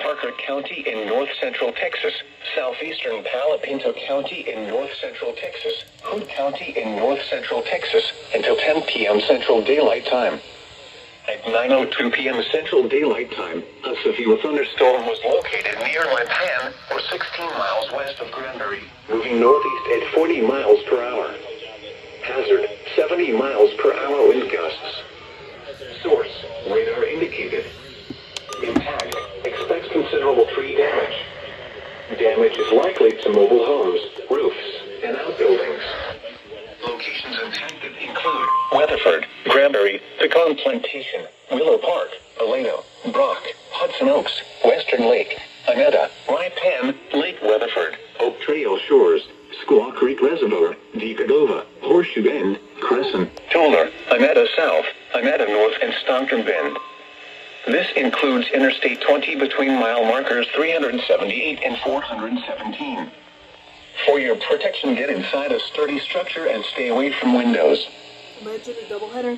Parker County in north-central Texas, southeastern Palo Pinto County in north-central Texas, Hood County in north-central Texas, until 10 p.m. Central Daylight Time. At 9:02 p.m. Central Daylight Time, a severe thunderstorm was located near Lantan, or 16 miles west of Granbury, moving northeast at 40 miles per hour. Hazard, 70 miles per hour wind gusts. Source, radar indicated. Impact, expects considerable tree damage. Damage is likely to mobile homes, roofs, and outbuildings. Locations impacted include Weatherford, Granbury, Pecan Plantation, Willow Park, Aleno, Brock, Hudson Oaks, Western Lake, Anetta, Rye-Penn, Lake Weatherford, Oak Trail Shores, Squaw Creek Reservoir, Deepagova, Horseshoe Bend, Crescent, Toller, Anetta South, Anetta North, and Stockton Bend. This includes Interstate 20 between mile markers 378 and 417. For your protection, get inside a sturdy structure and stay away from windows. Imagine a doubleheader.